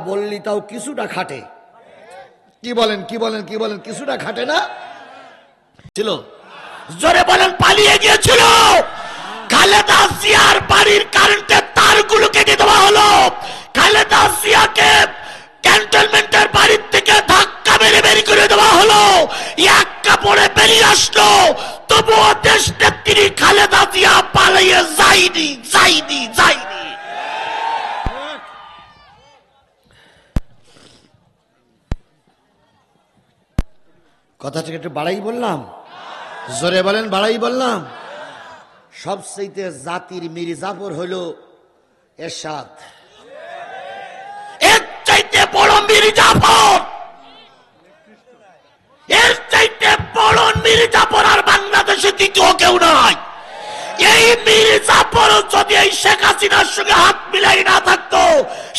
বললি তাও কিছুটা খাটে। কি বলেন কি বলেন কি বলেন, কিছুটা খাটে না ছিল? জোরে বলেন। পালিয়ে গিয়েছিল। খালেদা জিয়ার বাড়ির কারেন্টের তারগুলো কেটে দেওয়া হলো। খালেদা জিয়াকে ক্যান্টনমেন্টের বাড়ির থেকে ধাক্কা মেরে বের করে দেওয়া হলো। এক কাপড়ে বেরিয়ে আসলো, তবুও দেশ নেত্রী খালেদা জিয়া পালিয়ে যায়নি যায়নি যায়নি। কথাটা একটু বাড়াই বললাম? জোরে বলেন, বাড়াই বললাম? সবচেয়ে জাতির মির্জাফর হইল এরশাদ। এর চাইতে বড় মির্জাফর, এর চাইতে বড় মির্জাফর আর বাংলাদেশে দ্বিতীয় কেউ নাই। এই মির্জাফর যদি এই শেখ হাসিনার সঙ্গে হাত মিলাই না থাকতো,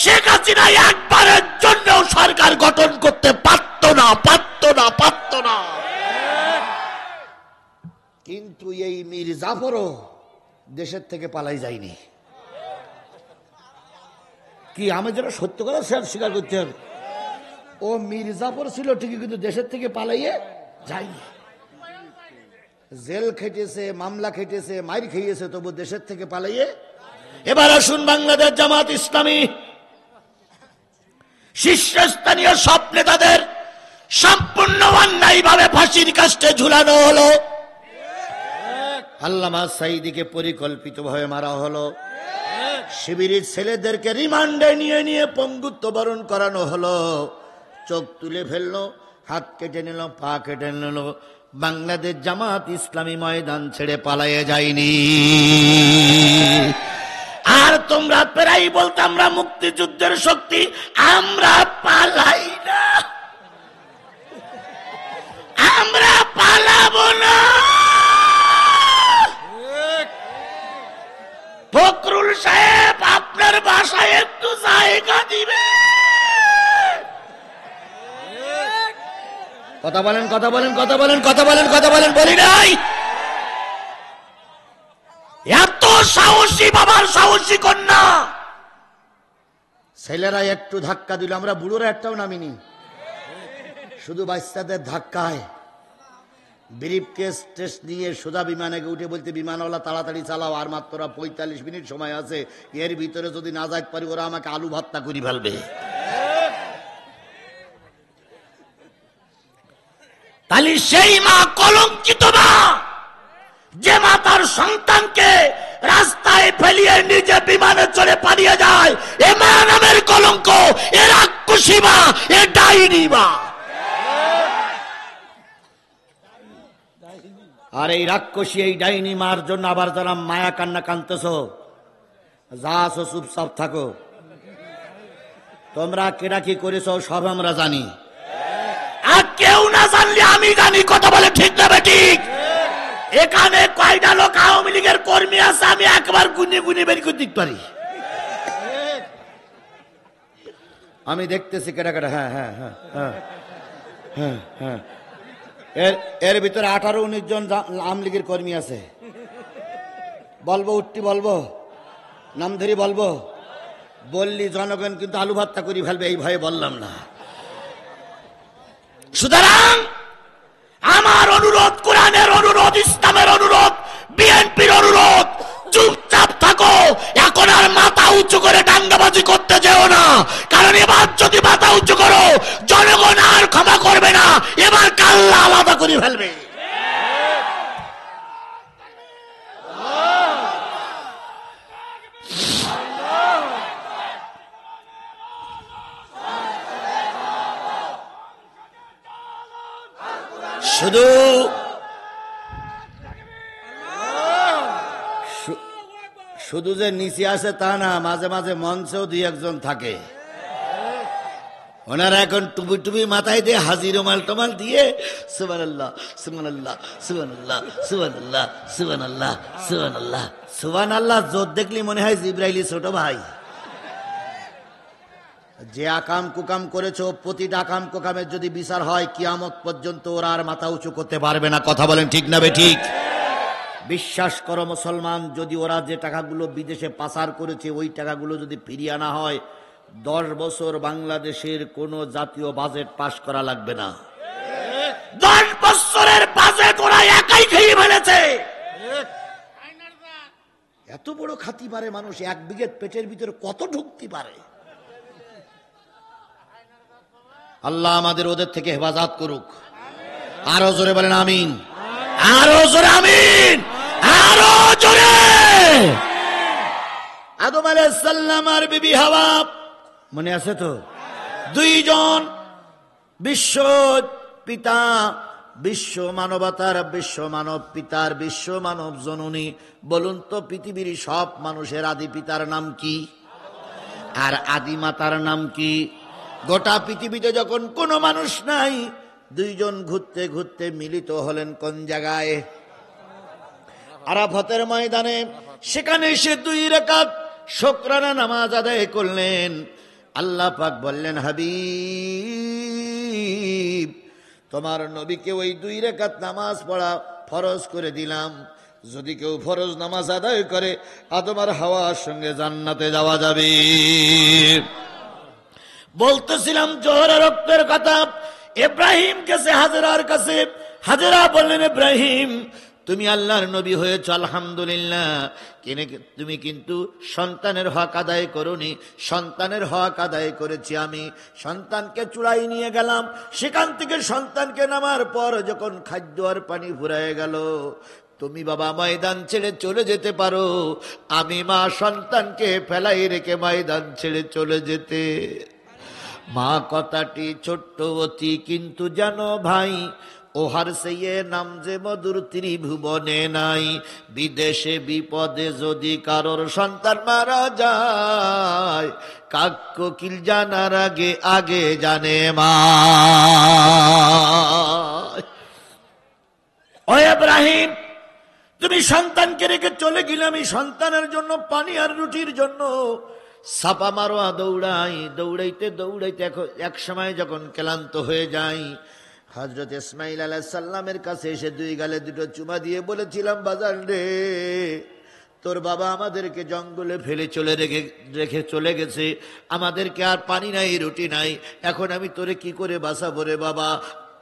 শেখ হাসিনা একবারের জন্য সরকার গঠন করতে পারত না, পারত না, পারত না। কিন্তু এই মির্জাফরও দেশের থেকে পালাই যায়নি। কি আমি যেটা সত্য কথা স্বীকার করতে হবে, ও মির্জাফর ছিল ঠিকই, কিন্তু দেশের থেকে পালাইয়ে যায়নি। জেল খেটেছে, মামলা খেটেছে, মাইর খেয়েছে, তবু দেশের থেকে পালাইয়ে। এবার আসুন বাংলাদেশ জামাত ইসলামী শীর্ষস্থানীয় সব নেতাদের সম্পূর্ণ অন্যায়ভাবে ফাঁসির কাস্টে ঝুলানো হলো। আল্লামা সাঈদীকে পরিকল্পিতভাবে মারা হলো। শিবিরের ছেলেদেরকে রিমান্ডে নিয়ে নিয়ে পঙ্গুত্ব বরণ করানো হলো। চোখ তুলে ফেললো, হাত কেটে নিল, পা কেটে নিল। বাংলাদেশ জামাত ইসলামী ময়দান ছেড়ে পালায়ে যায়নি। আর তোমরা প্রায় বলতে আমরা মুক্তিযুদ্ধের শক্তি, আমরা পালাই না, আমরা পালাবো না। ফখরুল সাহেব আপনার বাসায় একটু জায়গা দিবে? কথা বলেন, কথা বলেন, কথা বলেন, কথা বলেন, কথা বলেন, বলি নাই? এত সাহসী বাবার সাহসী কন্যা ছেলেরা একটু ধাক্কা দিল, আমরা বুড়োরা একটাও নামিনি। শুধু বাচ্চাদের ধাক্কায় ব্রিফ কেস টেস্ট নিয়ে সোজা বিমানে উঠে বলতে, বিমানওয়ালা তাড়াতাড়ি চালাও, আর মাত্র 45 মিনিট সময় আছে, এর ভিতরে যদি না যাইতে পারি ওরা আমাকে আলু ভর্তা করে ফেলবে। তাহলে সেই মা কলঙ্কিত মা, যে মা তার সন্তানকে রাস্তায় ফেলিয়ে নিজে বিমানে চড়ে পালিয়ে যায়, এ মা নামের কলঙ্ক, এ রাক্ষসী মা, এ ডাইনি মা। আর এই রাক্ষসী এই ডাইনি মার জন্য আবার যারা মায়া কান্না কানতেছ, যা আছো চুপচাপ থাকো। তোমরা কেডা কি করেছ সব আমরা জানি, আর কেউ না জানলে আমি জানি। কথা বলে ঠিক না ঠিক? এখানে কয়টা লোক আওয়ামী লীগের কর্মী আছে আমি একবার গুনে গুনে বের করে দিতে পারি। আমি দেখতেছি কেডা কেডা। হ্যাঁ হ্যাঁ হ্যাঁ হ্যাঁ হ্যাঁ হ্যাঁ, এর ভিতরে 18-19 জন আওয়ামী লীগের কর্মী আছে। বলবো উঠতি, বলবো নাম ধরি, বলবো? বললি জনগণ কিন্তু আলু ভর্তা করি ফেলবে, এই ভয়ে বললাম না। সুতরাং আমার অনুরোধ, কোরআনের অনুরোধ, ইসলামের অনুরোধ, বিএনপির অনুরোধ, চুপচাপ থাকো। এখন আর মাথা উঁচু করে দাঙ্গাবাজি করতে যেও না, কারণ এবার যদি মাথা উঁচু করো জনগণ আর ক্ষমা করবে না, এবার কাল্লা আলাদা করে ফেলবে। শুধু শুধু যে নিচে আছে তা না, মাঝে মাঝে মঞ্চেও 2-1 থাকে। ওনারা এখন টুপি টুপি মাথায় দিয়ে হাজির রুমাল টমাল দিয়ে সুবহানাল্লাহ সুবহানাল্লাহ সুবহানাল্লাহ সুবহানাল্লাহ সুবহানাল্লাহ সুবহানাল্লাহ সুবহানাল্লাহ জোর দেখলি মনে হয় জিবরাইলি ছোট ভাই। যে আকাম কুকাম করেছো, প্রতিটা আকাম কুকামের যদি বিচার হয় কিয়ামত পর্যন্ত ওরা আর মাথা উঁচু করতে পারবে না। কথা বলেন ঠিক না ঠিক? বিশ্বাস করো মুসলমান, যদি ওরা যে টাকাগুলো বিদেশে পাচার করেছে ওই টাকাগুলো যদি ফিরিয়ে আনা হয়, 10 বছর বাংলাদেশের কোন জাতীয় বাজেট পাশ করা লাগবে না। 10 বছরের বাজেট ওরা একাই খেয়ে ফেলেছে। এত বড় খাতি পারে মানুষ, 1 বিঘে পেটের ভিতরে কত ঢুকতে পারে। আল্লাহ আমাদের ওদের থেকে হেফাজত করুক। আরো জোরে বলেন আমিন, আরো জোরে আমিন, আরো জোরে। আদম আলাইহিস সালাম আর বিবি হাওয়া, মনে আছে তো? 2 জন বিশ্ব পিতা, বিশ্ব মানবতার, বিশ্ব মানব পিতার, বিশ্ব মানব জননী। বলুন তো পৃথিবীর সব মানুষের আদি পিতার নাম কি আর আদি মাতার নাম কি? গোটা পৃথিবীতে যখন কোনো মানুষ নাই, 2 জন ঘুরতে ঘুরতে মিলিত হলেন কোন জায়গায়? আরাফাতের ময়দানে। সেখানে এসে 2 রাকাত শুকরানা নামাজ আদায় করলেন। আল্লাহ পাক বললেন, হাবিব তোমার নবীকে ওই 2 রাকাত নামাজ পড়া ফরজ করে দিলাম। যদি কেউ ফরজ নামাজ আদায় করে, আদম আর হাওয়ার সঙ্গে জান্নাতে যাওয়া যাবে। বলতেছিলাম জোহরের রক্তের কথা। ইব্রাহিম গেছে হাজেরার কাছে। হাজেরা বললেন, ইব্রাহিম তুমি আল্লাহর নবী হয়েছ আলহামদুলিল্লাহ, তুমি কিন্তু সন্তানের হক আদায় করোনি। সন্তানের হক আদায় করেছি আমি। সন্তানকে চূড়াই নিয়ে গেলাম। সেখান থেকে সন্তানকে নামার পর যখন খাদ্য আর পানি ফুরায় গেল, তুমি বাবা ময়দান ছেড়ে চলে যেতে পারো। আমি মা সন্তানকে ফেলাই রেখে ময়দান ছেড়ে চলে যেতে। মা কথাটি ছোট্ট অতি, কিন্তু জানো ভাই, ওহার সেই নাম যে মধুর ত্রিভুবনে নাই। বিদেশে বিপদে যদি কারোর সন্তান মারা যায়, কাক কোকিল জানার আগে আগে জানে মা। ও ইব্রাহিম, তুমি সন্তানকে রেখে চলে গেলে আমি সন্তানের জন্য পানি আর রুটির জন্য ছাপা মারোয়া দৌড়াই। দৌড়াইতে দৌড়াইতে এক সময় যখন ক্লান্ত হয়ে যাই, হযরত ইসমাঈল আলাইহিস সালামের কাছে এসে 2 গালে 2 চুমা দিয়ে বলেছিলাম, বাজান রে, তোর বাবা আমাদেরকে জঙ্গলে ফেলে রেখে চলে গেছে। আমাদেরকে আর পানি নাই, রুটি নাই। এখন আমি তোরে কি করে বাঁচাবো রে বাবা?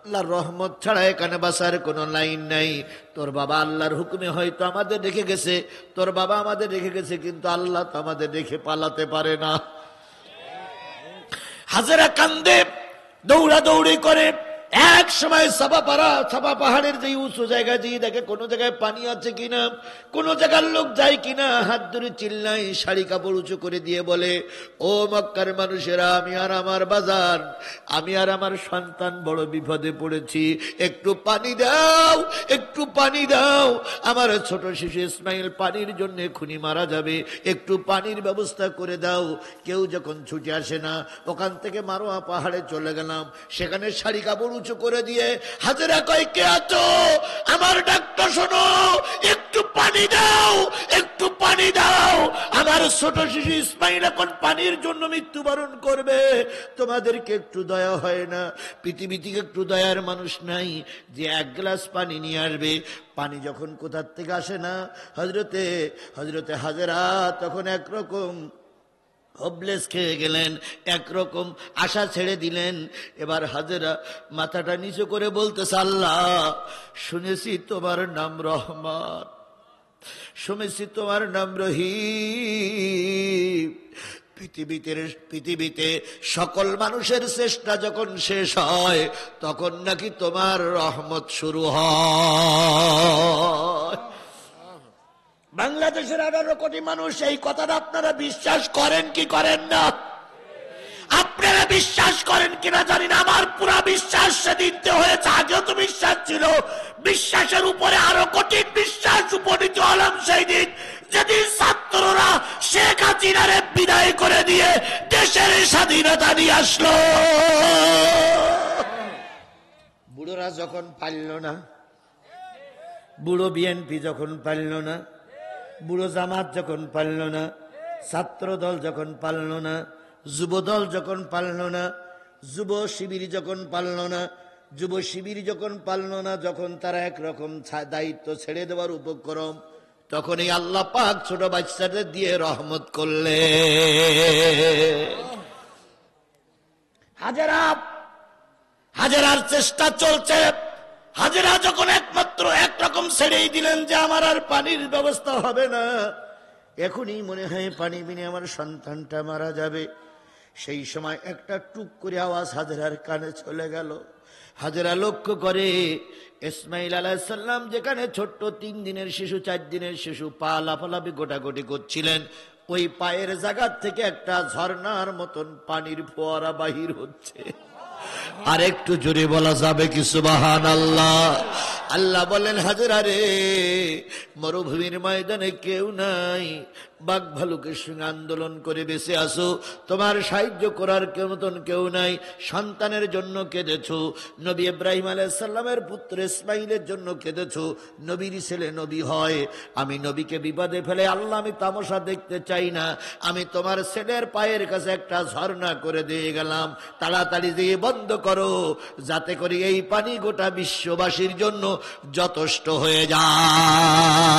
আল্লাহর রহমত ছাড়া এখানে বাঁচার কোনো লাইন নাই। তোর বাবা আল্লাহর হুকুমে হয়তো আমাদের রেখে গেছে, তোর বাবা আমাদের রেখে গেছে, কিন্তু আল্লাহ তো আমাদের রেখে পালাতে পারে না। হাজেরা কান্দে, দৌড়াদৌড়ি করে। এক সময় সাবা পাহাড়ের যে উঁচু জায়গা, যে দেখে কোনো জায়গায় পানি আছে কিনা, কোন জায়গার লোক যায় কিনা, হাত ধরে চিল্লাই, শাড়ি কাপড় উঁচু করে দিয়ে বলে, ও মক্কার মানুষেরা, আমি আর আমার বাজার, আমি আর আমার সন্তান বড় বিপদে পড়েছি। একটু পানি দাও, একটু পানি দাও। আমার ছোট শিশু ইসমাইল পানির জন্য খুনি মারা যাবে, একটু পানির ব্যবস্থা করে দাও। কেউ যখন ছুটে আসে না, ওখান থেকে মারোয়া পাহাড়ে চলে গেলাম। সেখানে শাড়ি কাপড় উঁচু করে দিয়ে হাজেরা কয়, কে আছো? আমার ডাকটা শোনো, একটু পানি দাও, একটু পানি দাও। আমার ছোট শিশু ইসমাইল এখন পানির জন্য মৃত্যুবরণ করবে। তোমাদেরকে একটু দয়া হয় না? পৃথিবী থেকে একটু দয়ার মানুষ নাই যে 1 গ্লাস পানি নিয়ে আসবে? পানি যখন কোথার থেকে আসে না, হজরতে হাজেরা তখন একরকম হবলেস খেয়ে গেলেন, একরকম আশা ছেড়ে দিলেন। এবার হাজেরা মাথাটা নিচু করে বলতেছে, আল্লাহ, শুনেছি তোমার নাম রহমান, শুনেছি তোমার নাম রহিম। পৃথিবীতে সকল মানুষের চেষ্টা যখন শেষ হয়, তখন নাকি তোমার রহমত শুরু হয়। বাংলাদেশের 18 কোটি মানুষ, এই কথাটা আপনারা বিশ্বাস করেন কি করেন না? আপনারা বিশ্বাস করেন কিনা জানি না, আমার পুরা বিশ্বাস সেদিন হয়েছে। আগেও তো বিশ্বাস ছিল, বিশ্বাসের উপরে আরো কঠিন বিশ্বাস উপনীত হলাম সেই দিন, যেদিন ছাত্ররা শেখ হাসিনারে বিদায় করে দিয়ে দেশের স্বাধীনতা নিয়ে আসলো। বুড়োরা যখন পারল না, বুড়ো বিএনপি যখন পারল না, বুড়ো জামাত যখন পারল না, ছাত্র দল যখন পারল না, যুব দল যখন পারল না, যুব শিবির যখন পারল না, যুব শিবির যখন পারল না, যখন তারা একরকম দায়িত্ব ছেড়ে দেওয়ার উপক্রম, তখন এই আল্লাহ পাক ছোট বাচ্চাদের দিয়ে রহমত করলেন। হাজেরার চেষ্টা চলছে। হাজেরা যখন একমাত্র একরকম ছেড়েই দিলেন যে আমার আর পানির ব্যবস্থা হবে না, এখনই মনে হয় পানি বিনে আমার সন্তানটা মারা যাবে। সেই সময় একটা টুক করে আওয়াজ হাজেরার কানে চলে গেল। হাজেরা লক্ষ্য করে ইসমাইল আলাইহিস সালাম যেখানে ছোট্ট 3 দিনের শিশু 4 দিনের শিশু পা লাফালাফি গোটাগুটি করছিলেন, ওই পায়ের জায়গা থেকে একটা ঝর্ণার মতন পানির ফোয়ারা বাহির হচ্ছে। আর একটু জোরে বলা যাবে কি সুবহানাল্লাহ? আল্লাহ বলেন, হাজেরা রে, মরুভূমির ময়দানে কেউ নাই, বাঘ ভালুকের সঙ্গে আন্দোলন করে বেঁচে আসো, তোমার সাহায্য করার মতন কেউ নাই। সন্তানের জন্য কেঁদেছো, নবী ইব্রাহিম আলাইহিস সালামের পুত্র ইসমাইলের জন্য কেঁদেছো। নবীর ছেলে নবী হয়, আমি নবীকে বিপদে ফেলে আল্লাহ আমি তামাশা দেখতে চাই না। আমি তোমার ছেলের পায়ের কাছে একটা ঝর্ণা করে দিয়ে গেলাম, তাড়াতাড়ি দিয়ে বন্ধ করো, যাতে করে এই পানি গোটা বিশ্ববাসীর জন্য যথেষ্ট হয়ে যায়।